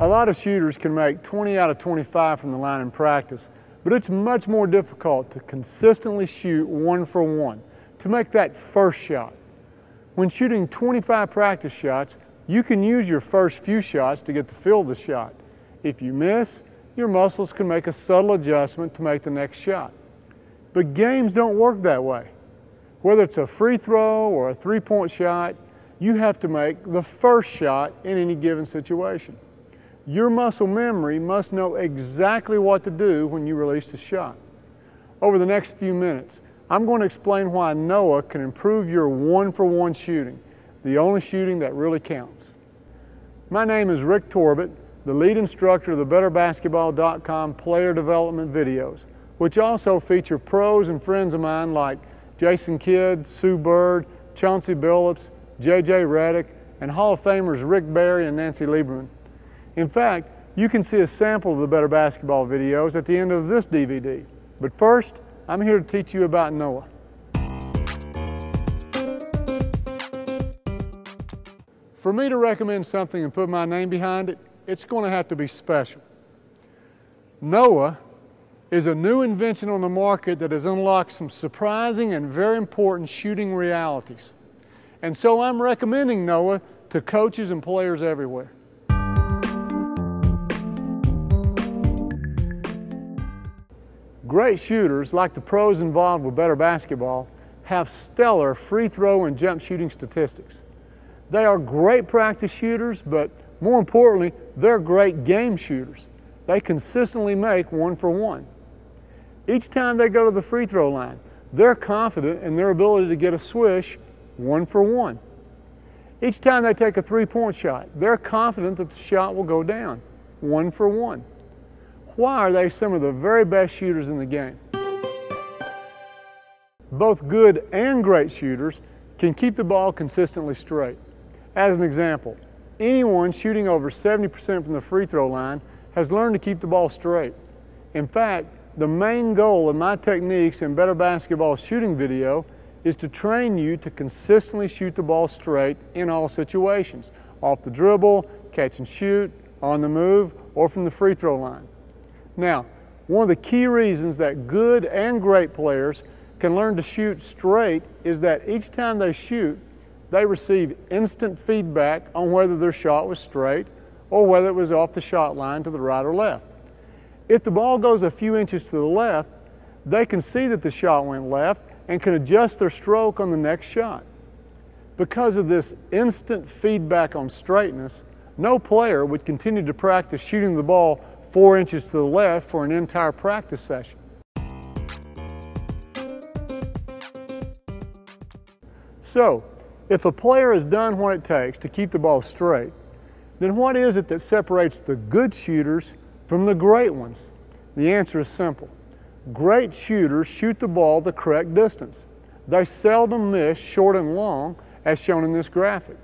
A lot of shooters can make 20 out of 25 from the line in practice, but it's much more difficult to consistently shoot 1 for 1, to make that first shot. When shooting 25 practice shots, you can use your first few shots to get the feel of the shot. If you miss, your muscles can make a subtle adjustment to make the next shot. But games don't work that way. Whether it's a free throw or a three-point shot, you have to make the first shot in any given situation. Your muscle memory must know exactly what to do when you release the shot. Over the next few minutes, I'm going to explain why Noah can improve your 1 for 1 shooting, the only shooting that really counts. My name is Rick Torbett, the lead instructor of the BetterBasketball.com player development videos, which also feature pros and friends of mine like Jason Kidd, Sue Bird, Chauncey Billups, J.J. Redick, and Hall of Famers Rick Barry and Nancy Lieberman. In fact, you can see a sample of the Better Basketball videos at the end of this DVD. But first, I'm here to teach you about Noah. For me to recommend something and put my name behind it, it's going to have to be special. Noah is a new invention on the market that has unlocked some surprising and very important shooting realities. And so I'm recommending Noah to coaches and players everywhere. Great shooters, like the pros involved with Better Basketball, have stellar free throw and jump shooting statistics. They are great practice shooters, but more importantly, they're great game shooters. They consistently make 1 for 1. Each time they go to the free throw line, they're confident in their ability to get a swish 1 for 1. Each time they take a three-point shot, they're confident that the shot will go down 1 for 1. Why are they some of the very best shooters in the game? Both good and great shooters can keep the ball consistently straight. As an example, anyone shooting over 70% from the free throw line has learned to keep the ball straight. In fact, the main goal of my techniques in Better Basketball shooting video is to train you to consistently shoot the ball straight in all situations, off the dribble, catch and shoot, on the move, or from the free throw line. Now, one of the key reasons that good and great players can learn to shoot straight is that each time they shoot, they receive instant feedback on whether their shot was straight or whether it was off the shot line to the right or left. If the ball goes a few inches to the left, they can see that the shot went left and can adjust their stroke on the next shot. Because of this instant feedback on straightness, no player would continue to practice shooting the ball 4 inches to the left for an entire practice session. So, if a player has done what it takes to keep the ball straight, then what is it that separates the good shooters from the great ones? The answer is simple. Great shooters shoot the ball the correct distance. They seldom miss short and long, as shown in this graphic.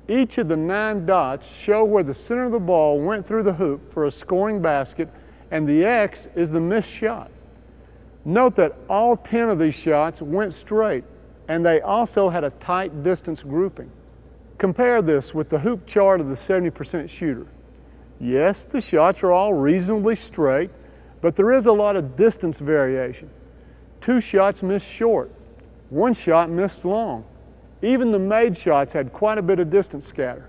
Each of the 9 dots show where the center of the ball went through the hoop for a scoring basket, and the X is the missed shot. Note that all 10 of these shots went straight, and they also had a tight distance grouping. Compare this with the hoop chart of the 70% shooter. Yes, the shots are all reasonably straight, but there is a lot of distance variation. 2 shots missed short, 1 shot missed long. Even the made shots had quite a bit of distance scatter.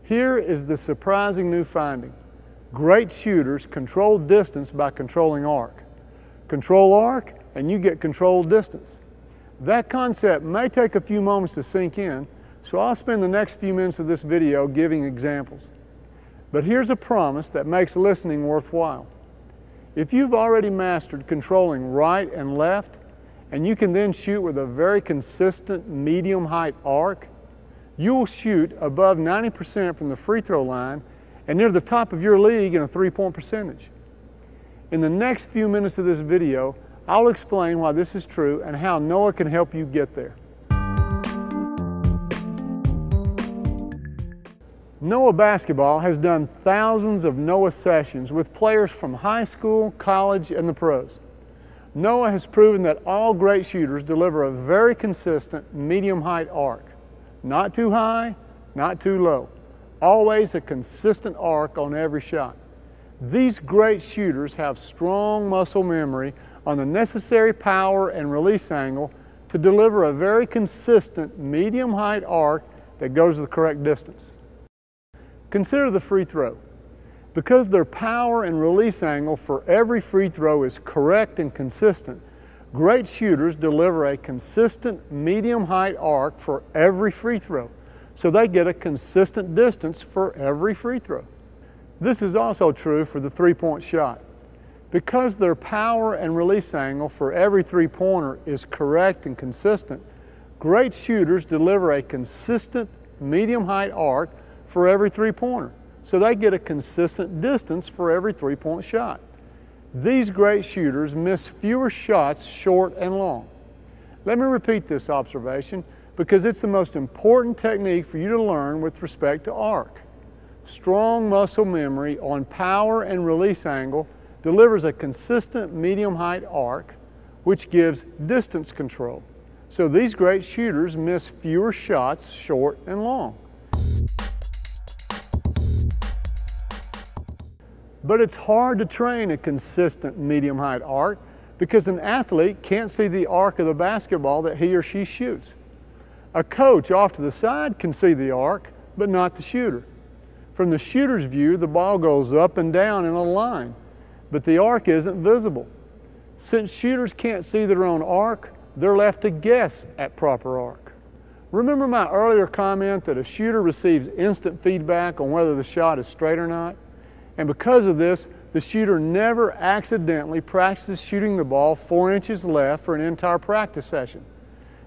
Here is the surprising new finding. Great shooters control distance by controlling arc. Control arc and you get controlled distance. That concept may take a few moments to sink in, so I'll spend the next few minutes of this video giving examples. But here's a promise that makes listening worthwhile. If you've already mastered controlling right and left, and you can then shoot with a very consistent medium height arc, you will shoot above 90% from the free throw line and near the top of your league in a three-point percentage. In the next few minutes of this video, I'll explain why this is true and how Noah can help you get there. Noah Basketball has done thousands of Noah sessions with players from high school, college, and the pros. Noah has proven that all great shooters deliver a very consistent medium height arc. Not too high, not too low. always a consistent arc on every shot. These great shooters have strong muscle memory on the necessary power and release angle to deliver a very consistent medium height arc that goes the correct distance. Consider the free throw. Because their power and release angle for every free throw is correct and consistent, great shooters deliver a consistent medium height arc for every free throw, so they get a consistent distance for every free throw. This is also true for the three-point shot. Because their power and release angle for every three-pointer is correct and consistent, great shooters deliver a consistent medium height arc for every three-pointer, so they get a consistent distance for every three-point shot. These great shooters miss fewer shots short and long. Let me repeat this observation because it's the most important technique for you to learn with respect to arc. Strong muscle memory on power and release angle delivers a consistent medium height arc, which gives distance control. So these great shooters miss fewer shots short and long. But it's hard to train a consistent medium height arc because an athlete can't see the arc of the basketball that he or she shoots. A coach off to the side can see the arc, but not the shooter. From the shooter's view, the ball goes up and down in a line, but the arc isn't visible. Since shooters can't see their own arc, they're left to guess at proper arc. Remember my earlier comment that a shooter receives instant feedback on whether the shot is straight or not? And because of this, the shooter never accidentally practices shooting the ball 4 inches left for an entire practice session.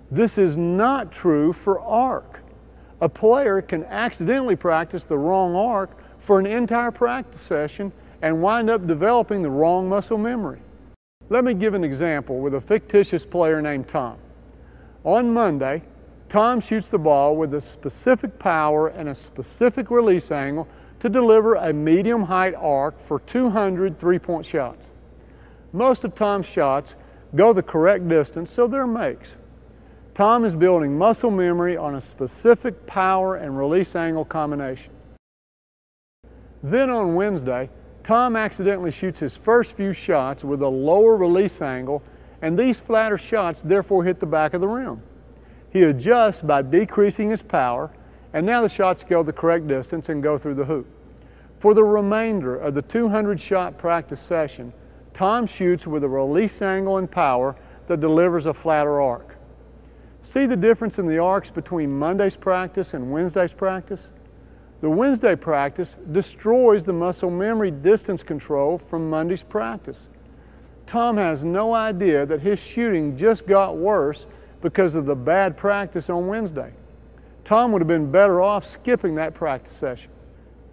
This is not true for arc. A player can accidentally practice the wrong arc for an entire practice session and wind up developing the wrong muscle memory. Let me give an example with a fictitious player named Tom. On Monday, Tom shoots the ball with a specific power and a specific release angle to deliver a medium height arc for 200 three-point shots. Most of Tom's shots go the correct distance, so they're makes. Tom is building muscle memory on a specific power and release angle combination. Then on Wednesday, Tom accidentally shoots his first few shots with a lower release angle, and these flatter shots therefore hit the back of the rim. He adjusts by decreasing his power, and now the shots go the correct distance and go through the hoop. For the remainder of the 200-shot practice session, Tom shoots with a release angle and power that delivers a flatter arc. See the difference in the arcs between Monday's practice and Wednesday's practice? The Wednesday practice destroys the muscle memory distance control from Monday's practice. Tom has no idea that his shooting just got worse because of the bad practice on Wednesday. Tom would have been better off skipping that practice session.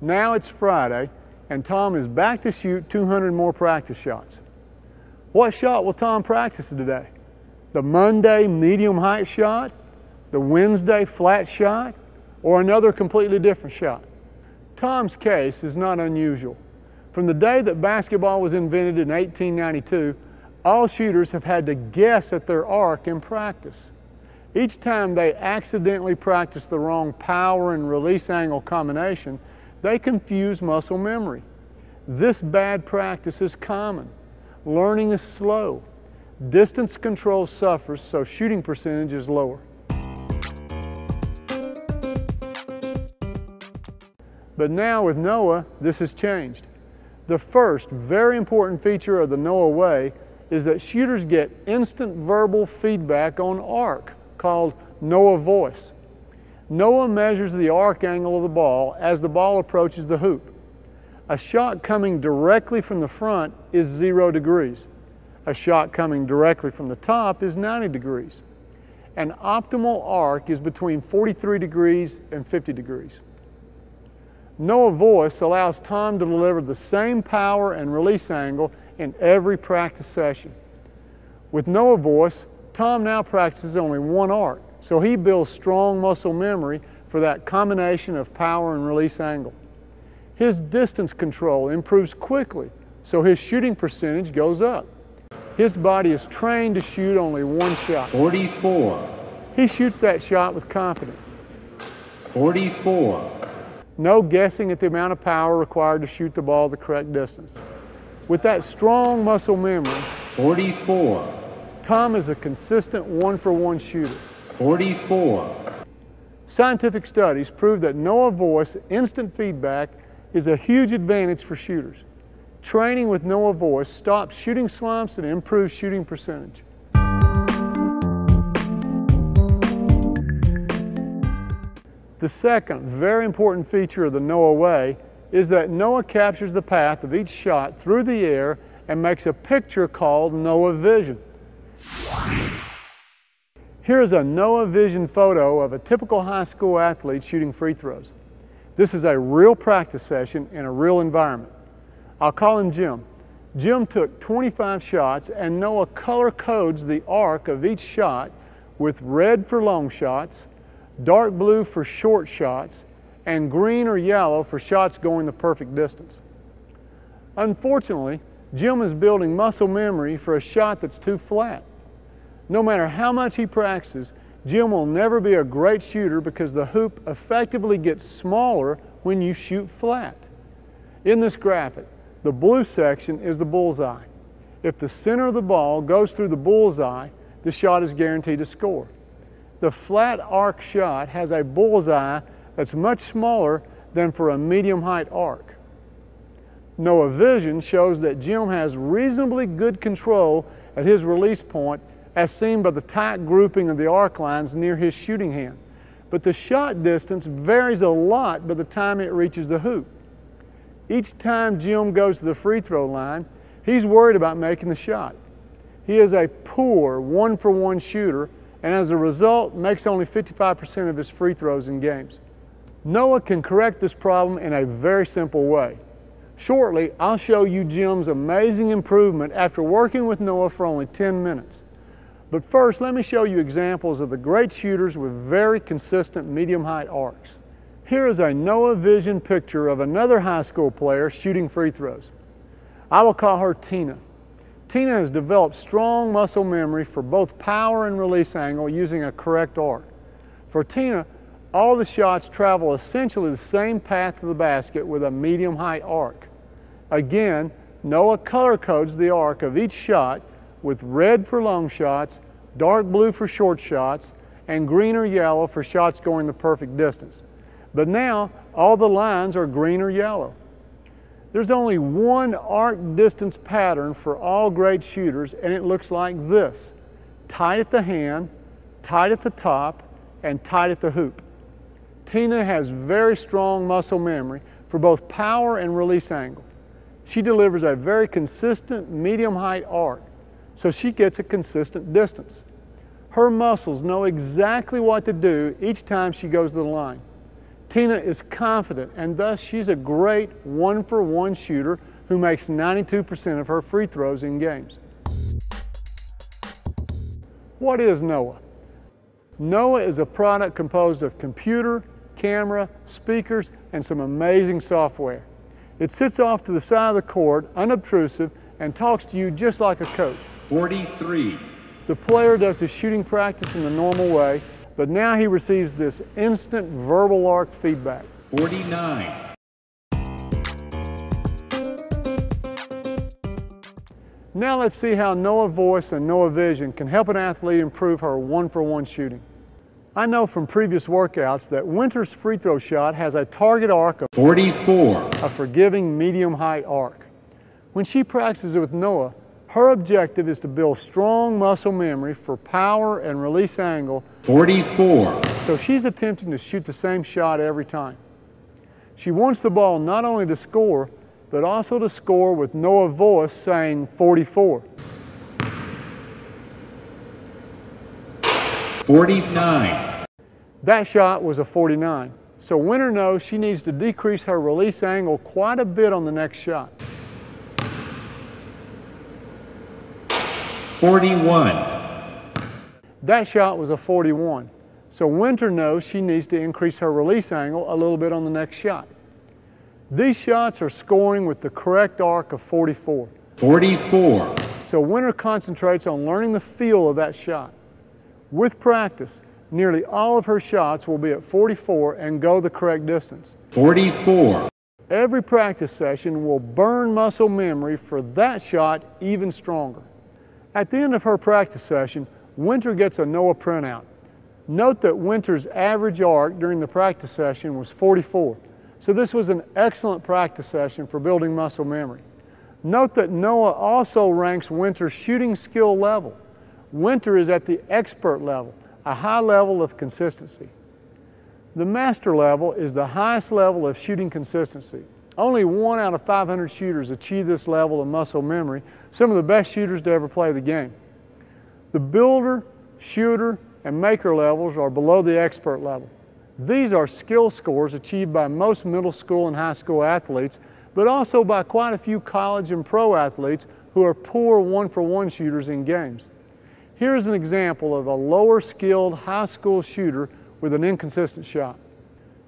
Now it's Friday, and Tom is back to shoot 200 more practice shots. What shot will Tom practice today? The Monday medium height shot, the Wednesday flat shot, or another completely different shot? Tom's case is not unusual. From the day that basketball was invented in 1892, all shooters have had to guess at their arc in practice. Each time they accidentally practice the wrong power and release angle combination, they confuse muscle memory. This bad practice is common. Learning is slow. Distance control suffers, so shooting percentage is lower. But now with Noah, this has changed. The first very important feature of the Noah way is that shooters get instant verbal feedback on arc, called Noah voice. Noah measures the arc angle of the ball as the ball approaches the hoop. A shot coming directly from the front is 0 degrees. A shot coming directly from the top is 90 degrees. An optimal arc is between 43 degrees and 50 degrees. Noah voice allows Tom to deliver the same power and release angle in every practice session. With Noah voice, Tom now practices only one arc, so he builds strong muscle memory for that combination of power and release angle. His distance control improves quickly, so his shooting percentage goes up. His body is trained to shoot only one shot. 44. He shoots that shot with confidence. 44. No guessing at the amount of power required to shoot the ball the correct distance. With that strong muscle memory, 44. Tom is a consistent one-for-one shooter. 44. Scientific studies prove that Noah Voice instant feedback is a huge advantage for shooters. Training with Noah Voice stops shooting slumps and improves shooting percentage. The second very important feature of the Noah Way is that Noah captures the path of each shot through the air and makes a picture called Noah Vision. Here's a Noah Vision photo of a typical high school athlete shooting free throws. This is a real practice session in a real environment. I'll call him Jim. Jim took 25 shots and Noah color codes the arc of each shot with red for long shots, dark blue for short shots, and green or yellow for shots going the perfect distance. Unfortunately, Jim is building muscle memory for a shot that's too flat. No matter how much he practices, Jim will never be a great shooter because the hoop effectively gets smaller when you shoot flat. In this graphic, the blue section is the bullseye. If the center of the ball goes through the bullseye, the shot is guaranteed to score. The flat arc shot has a bullseye that's much smaller than for a medium height arc. Noah Vision shows that Jim has reasonably good control at his release point as seen by the tight grouping of the arc lines near his shooting hand. But the shot distance varies a lot by the time it reaches the hoop. Each time Jim goes to the free throw line, he's worried about making the shot. He is a poor one-for-one shooter and as a result makes only 55% of his free throws in games. Noah can correct this problem in a very simple way. Shortly, I'll show you Jim's amazing improvement after working with Noah for only 10 minutes. But first, let me show you examples of the great shooters with very consistent medium height arcs. Here is a Noah Vision picture of another high school player shooting free throws. I will call her Tina. Tina has developed strong muscle memory for both power and release angle using a correct arc. For Tina, all the shots travel essentially the same path to the basket with a medium height arc. Again, Noah color codes the arc of each shot with red for long shots, dark blue for short shots, and green or yellow for shots going the perfect distance. But now, all the lines are green or yellow. There's only one arc distance pattern for all great shooters, and it looks like this: tight at the hand, tight at the top, and tight at the hoop. Tina has very strong muscle memory for both power and release angle. She delivers a very consistent medium height arc, so she gets a consistent distance. Her muscles know exactly what to do each time she goes to the line. Tina is confident, and thus she's a great one-for-one shooter who makes 92% of her free throws in games. What is Noah? Noah is a product composed of computer, camera, speakers, and some amazing software. It sits off to the side of the court, unobtrusive, and talks to you just like a coach. 43. The player does his shooting practice in the normal way, but now he receives this instant verbal arc feedback. 49. Now let's see how Noah Voice and Noah Vision can help an athlete improve her one-for-one shooting. I know from previous workouts that Winter's free throw shot has a target arc of 44. a forgiving medium height arc. When she practices with Noah, her objective is to build strong muscle memory for power and release angle. 44. So she's attempting to shoot the same shot every time. She wants the ball not only to score, but also to score with Noah Voice saying 44. 49. That shot was a 49. So Winter knows she needs to decrease her release angle quite a bit on the next shot. 41. That shot was a 41. So Winter knows she needs to increase her release angle a little bit on the next shot. These shots are scoring with the correct arc of 44. 44. So Winter concentrates on learning the feel of that shot. With practice, Nearly all of her shots will be at 44 and go the correct distance. 44. Every practice session will burn muscle memory for that shot even stronger. At the end of her practice session, Winter gets a NOAA printout. Note that Winter's average arc during the practice session was 44, so this was an excellent practice session for building muscle memory. Note that NOAA also ranks Winter's shooting skill level. Winter is at the expert level, a high level of consistency. The master level is the highest level of shooting consistency. Only 1 out of 500 shooters achieve this level of muscle memory, some of the best shooters to ever play the game. The builder, shooter, and maker levels are below the expert level. These are skill scores achieved by most middle school and high school athletes, but also by quite a few college and pro athletes who are poor one-for-one shooters in games. Here is an example of a lower skilled high school shooter with an inconsistent shot.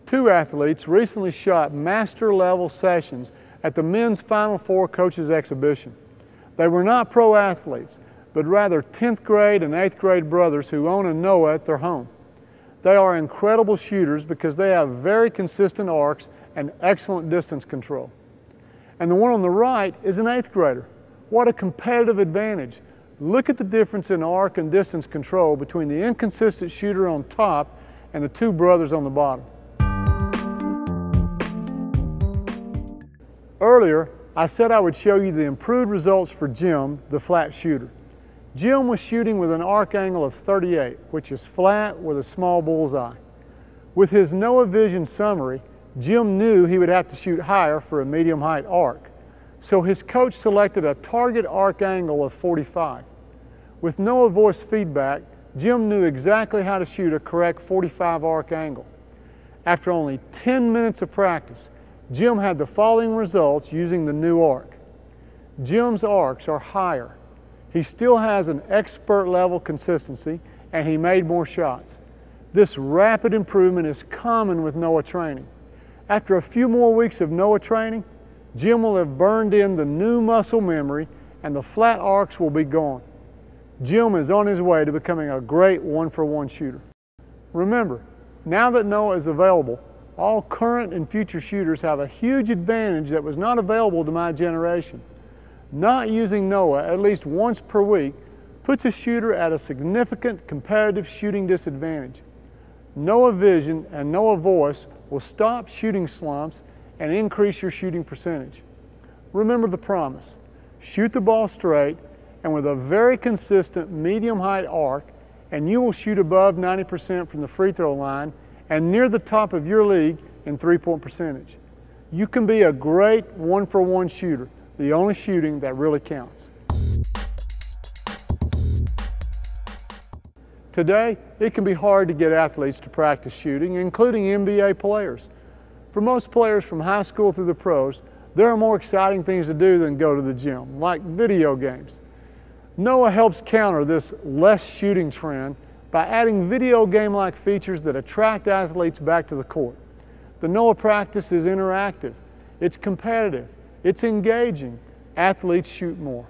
2 athletes recently shot master level sessions at the men's Final Four coaches exhibition. They were not pro athletes, but rather 10th grade and 8th grade brothers who own a NOAA at their home. They are incredible shooters because they have very consistent arcs and excellent distance control. And the one on the right is an 8th grader. What a competitive advantage. Look at the difference in arc and distance control between the inconsistent shooter on top and the 2 brothers on the bottom. Earlier, I said I would show you the improved results for Jim, the flat shooter. Jim was shooting with an arc angle of 38, which is flat with a small bullseye. With his NOAA Vision summary, Jim knew he would have to shoot higher for a medium height arc. So his coach selected a target arc angle of 45. With NOAA voice feedback, Jim knew exactly how to shoot a correct 45 arc angle. After only 10 minutes of practice, Jim had the following results using the new arc. Jim's arcs are higher. He still has an expert level consistency and he made more shots. This rapid improvement is common with NOAA training. After a few more weeks of NOAA training, Jim will have burned in the new muscle memory and the flat arcs will be gone. Jim is on his way to becoming a great one-for-one shooter. Remember, now that NOAA is available, all current and future shooters have a huge advantage that was not available to my generation. Not using NOAA at least once per week puts a shooter at a significant competitive shooting disadvantage. NOAA Vision and NOAA Voice will stop shooting slumps and increase your shooting percentage. Remember the promise. Shoot the ball straight and with a very consistent medium height arc, and you will shoot above 90% from the free throw line and near the top of your league in three-point percentage. You can be a great one-for-one shooter, the only shooting that really counts. Today, it can be hard to get athletes to practice shooting, including NBA players. For most players from high school through the pros, there are more exciting things to do than go to the gym, like video games. NOAA helps counter this less shooting trend by adding video game-like features that attract athletes back to the court. The NOAA practice is interactive, it's competitive, it's engaging. Athletes shoot more.